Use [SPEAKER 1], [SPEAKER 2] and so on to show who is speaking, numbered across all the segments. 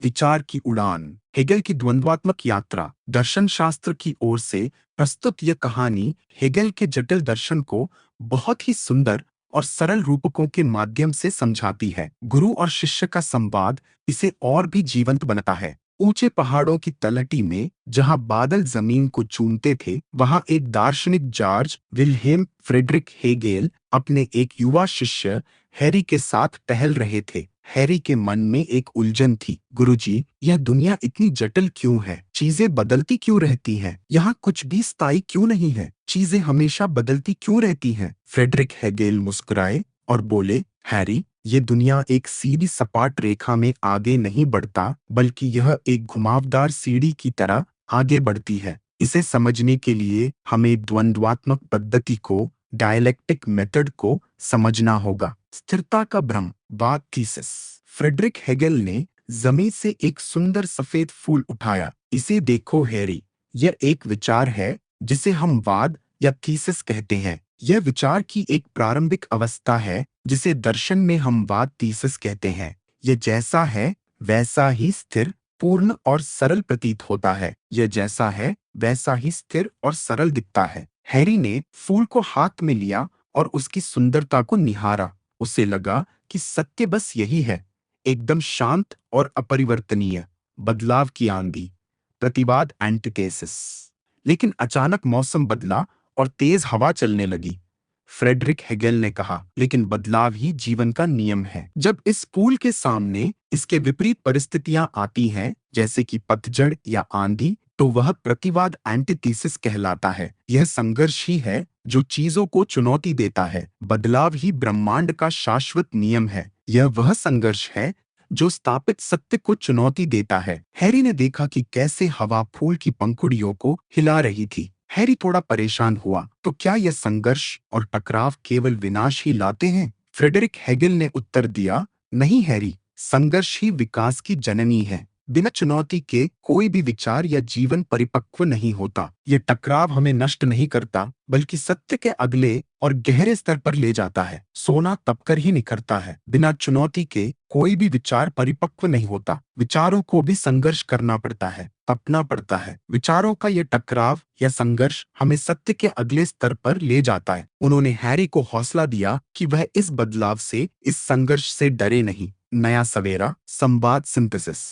[SPEAKER 1] विचार की उड़ान, हेगेल की द्वंद्वात्मक यात्रा। दर्शन शास्त्र की ओर से प्रस्तुत यह कहानी हेगेल के जटिल दर्शन को बहुत ही सुंदर और सरल रूपकों के माध्यम से समझाती है। गुरु और शिष्य का संवाद इसे और भी जीवंत बनाता है। ऊंचे पहाड़ों की तलहटी में जहां बादल जमीन को चूमते थे, वहां एक दार्शनिक जॉर्ज विल्हेम फ्रेडरिक हेगेल अपने एक युवा शिष्य हैरी के साथ टहल रहे थे। हैरी के मन में एक उलझन थी। गुरुजी, यह दुनिया इतनी जटिल क्यों है? चीजें बदलती क्यों रहती हैं? यहाँ कुछ भी स्थायी क्यों नहीं है? चीजें हमेशा बदलती क्यों रहती हैं? फ्रेडरिक हेगेल मुस्कुराए और बोले, हैरी, ये दुनिया एक सीधी सपाट रेखा में आगे नहीं बढ़ता, बल्कि यह एक घुमावदार सीढ़ी की तरह आगे बढ़ती है। इसे समझने के लिए हमें द्वंद्वात्मक पद्धति को, डायलेक्टिक मेथड को समझना होगा। स्थिरता का भ्रम, बात थीसिस। फ्रेडरिक हेगेल ने जमीन से एक सुंदर सफेद फूल उठाया। इसे देखो हैरी, यह एक विचार है जिसे हम वाद या थीसिस कहते हैं। यह विचार की एक प्रारंभिक अवस्था है जिसे दर्शन में हम वाद थीसिस कहते हैं। यह जैसा है वैसा ही स्थिर, पूर्ण और सरल प्रतीत होता है। यह जैसा है वैसा ही स्थिर और सरल दिखता है। हैरी ने फूल को हाथ में लिया और उसकी सुंदरता को निहारा। उसे लगा कि सत्य बस यही है, एकदम शांत और अपरिवर्तनीय। बदलाव की आंधी, प्रतिवाद, एंटिथेसिस। लेकिन अचानक मौसम बदला और तेज हवा चलने लगी। फ्रेडरिक हेगेल ने कहा, लेकिन बदलाव ही जीवन का नियम है। जब इस फूल के सामने इसके विपरीत परिस्थितियां आती हैं, जैसे कि पतझड़ या आंधी, तो वह प्रतिवाद, एंटिथेसिस कहलाता है। यह संघर्ष ही है जो चीजों को चुनौती देता है। बदलाव ही ब्रह्मांड का शाश्वत नियम है। यह वह संघर्ष है जो स्थापित सत्य को चुनौती देता है। हैरी ने देखा कि कैसे हवा फूल की पंखुड़ियों को हिला रही थी। हैरी थोड़ा परेशान हुआ, तो क्या यह संघर्ष और टकराव केवल विनाश ही लाते हैं? फ्रेडरिक हेगेल ने उत्तर दिया, नहीं हैरी, संघर्ष ही विकास की जननी है। बिना चुनौती के कोई भी विचार या जीवन परिपक्व नहीं होता। ये टकराव हमें नष्ट नहीं करता, बल्कि सत्य के अगले और गहरे स्तर पर ले जाता है। सोना तपकर ही निखरता है। बिना चुनौती के कोई भी विचार परिपक्व नहीं होता। विचारों को भी संघर्ष करना पड़ता है, तपना पड़ता है। विचारों का ये टकराव या संघर्ष हमें सत्य के अगले स्तर पर ले जाता है। उन्होंने हैरी को हौसला दिया कि वह इस बदलाव से, इस संघर्ष से डरे नहीं। नया सवेरा, संवाद, सिंथेसिस।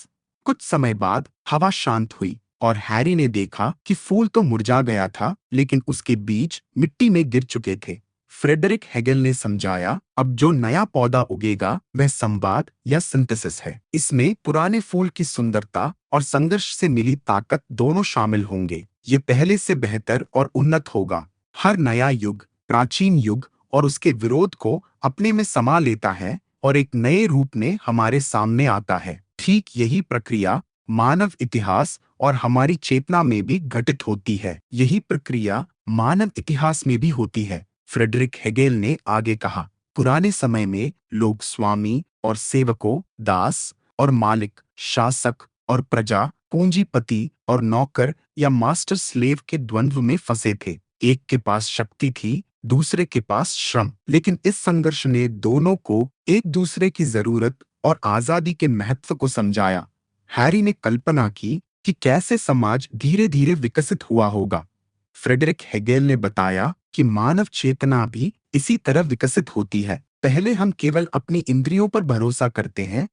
[SPEAKER 1] कुछ समय बाद हवा शांत हुई और हैरी ने देखा कि फूल तो मुरझा गया था, लेकिन उसके बीज मिट्टी में गिर चुके थे। फ्रेडरिक हेगेल ने समझाया, अब जो नया पौधा उगेगा वह संवाद या सिंथेसिस है। इसमें पुराने फूल की सुंदरता और संघर्ष से मिली ताकत दोनों शामिल होंगे। ये पहले से बेहतर और उन्नत होगा। हर नया युग प्राचीन युग और उसके विरोध को अपने में समा लेता है और एक नए रूप में हमारे सामने आता है। ठीक यही प्रक्रिया मानव इतिहास और हमारी चेतना में भी घटित होती है। यही प्रक्रिया मानव इतिहास में भी होती है। फ्रेडरिक हेगेल ने आगे कहा, पुराने समय में लोग स्वामी और सेवकों, दास और मालिक, शासक और प्रजा, पूंजीपति और नौकर या मास्टर स्लेव के द्वंद्व में फंसे थे। एक के पास शक्ति थी, दूसरे के पास श्रम। लेकिन इस संघर्ष ने दोनों को एक दूसरे की जरूरत और आजादी के महत्व को समझाया। हैरी ने कल्पना की कि कैसे समाज धीरे धीरे विकसित हुआ होगा। फ्रेडरिक हेगेल ने बताया कि मानव चेतना भी इसी तरह विकसित होती है। पहले हम केवल अपनी इंद्रियों पर भरोसा करते हैं,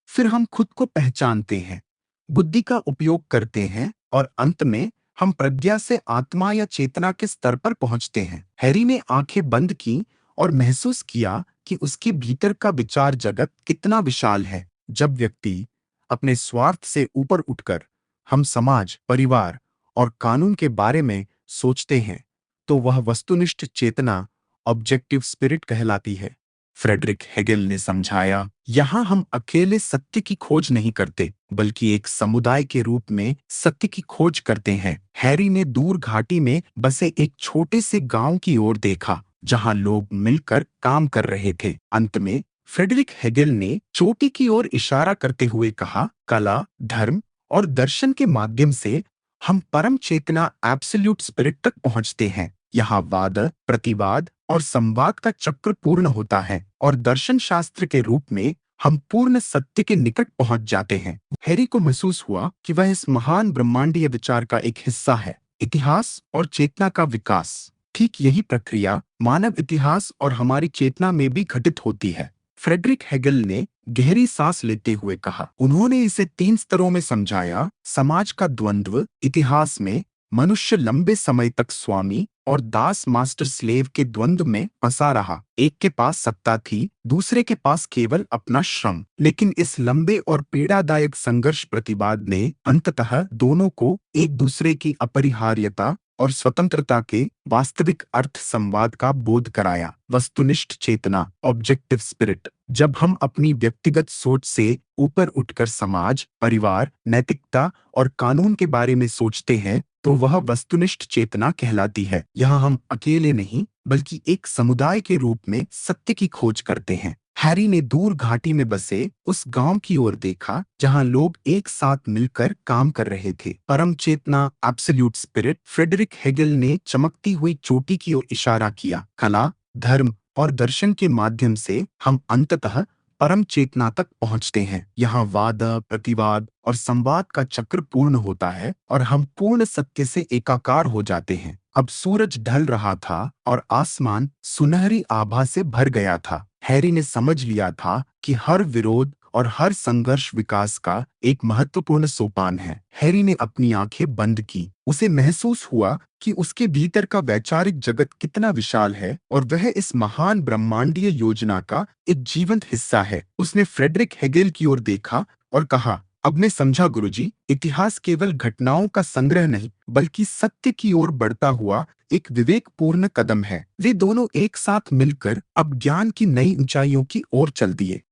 [SPEAKER 1] फिर हम खुद को पहचानते हैं, बुद्धि का उपयोग करते हैं और अंत में हम प्रज्ञा से आत्मा या चेतना के स्तर पर पहुंचते हैं। हैरी ने आंखें बंद की और महसूस किया कि उसके भीतर का विचार जगत कितना विशाल है। जब व्यक्ति अपने स्वार्थ से ऊपर उठकर हम समाज, परिवार और कानून के बारे में सोचते हैं, तो वह वस्तुनिष्ठ चेतना, ऑब्जेक्टिव स्पिरिट कहलाती है। फ्रेडरिक हेगेल ने समझाया, यहाँ हम अकेले सत्य की खोज नहीं करते, बल्कि एक समुदाय के रूप में सत्य की खोज करते हैं। हैरी ने दूर घाटी में बसे एक छोटे से गांव की ओर देखा, जहां लोग मिलकर काम कर रहे थे। अंत में फ्रेडरिक हेगेल ने चोटी की ओर इशारा करते हुए कहा, कला, धर्म और दर्शन के माध्यम से हम परम चेतना, एब्सोल्यूट स्पिरिट तक पहुंचते हैं। यहाँ वाद, प्रतिवाद और संवाद का चक्र पूर्ण होता है और दर्शन शास्त्र के रूप में हम पूर्ण सत्य के निकट पहुंच जाते हैं। हैरी को महसूस हुआ कि वह इस महान ब्रह्मांडीय विचार का एक हिस्सा है, इतिहास और चेतना का विकास। ठीक यही प्रक्रिया मानव इतिहास और हमारी चेतना में भी घटित होती है। फ्रेडरिक हेगल ने गहरी सांस लेते हुए कहा। उन्होंने इसे 3 स्तरों में समझाया: समाज का द्वंद्व, इतिहास में मनुष्य लंबे समय तक स्वामी और दास मास्टर स्लेव के द्वंद्व में फंसा रहा। एक के पास सत्ता थी, दूसरे के पास केवल अपना श्रम। लेकिन इस लंबे और पीड़ादायक संघर्ष प्रतिवाद ने अंततः दोनों को एक दूसरे की अपरिहार्यता और स्वतंत्रता के वास्तविक अर्थ संवाद का बोध कराया। वस्तुनिष्ठ चेतना, ऑब्जेक्टिव स्पिरिट। जब हम अपनी व्यक्तिगत सोच से ऊपर उठकर समाज, परिवार, नैतिकता और कानून के बारे में सोचते हैं तो वह वस्तुनिष्ठ चेतना कहलाती है। यहाँ हम अकेले नहीं बल्कि एक समुदाय के रूप में सत्य की खोज करते हैं। हैरी ने दूर घाटी में बसे उस गांव की ओर देखा जहां लोग एक साथ मिलकर काम कर रहे थे। परम चेतना, एब्सोल्यूट स्पिरिट। फ्रेडरिक हेगल ने चमकती हुई चोटी की ओर इशारा किया। कला, धर्म और दर्शन के माध्यम से हम अंततः परम चेतना तक पहुंचते हैं। यहाँ वाद, प्रतिवाद और संवाद का चक्र पूर्ण होता है और हम पूर्ण सत्य से एकाकार हो जाते हैं। अब सूरज ढल रहा था और आसमान सुनहरी आभा से भर गया था। हैरी ने समझ लिया था कि हर विरोध और हर संघर्ष विकास का एक महत्वपूर्ण सोपान है। हैरी ने अपनी आंखें बंद की। उसे महसूस हुआ कि उसके भीतर का वैचारिक जगत कितना विशाल है और वह इस महान ब्रह्मांडीय योजना का एक जीवंत हिस्सा है। उसने फ्रेडरिक हेगेल की ओर देखा और कहा, अब मैं समझा गुरुजी, इतिहास केवल घटनाओं का संग्रह नहीं बल्कि सत्य की ओर बढ़ता हुआ एक विवेकपूर्ण कदम है। वे दोनों एक साथ मिलकर अब ज्ञान की नई ऊंचाइयों की ओर चल दिए।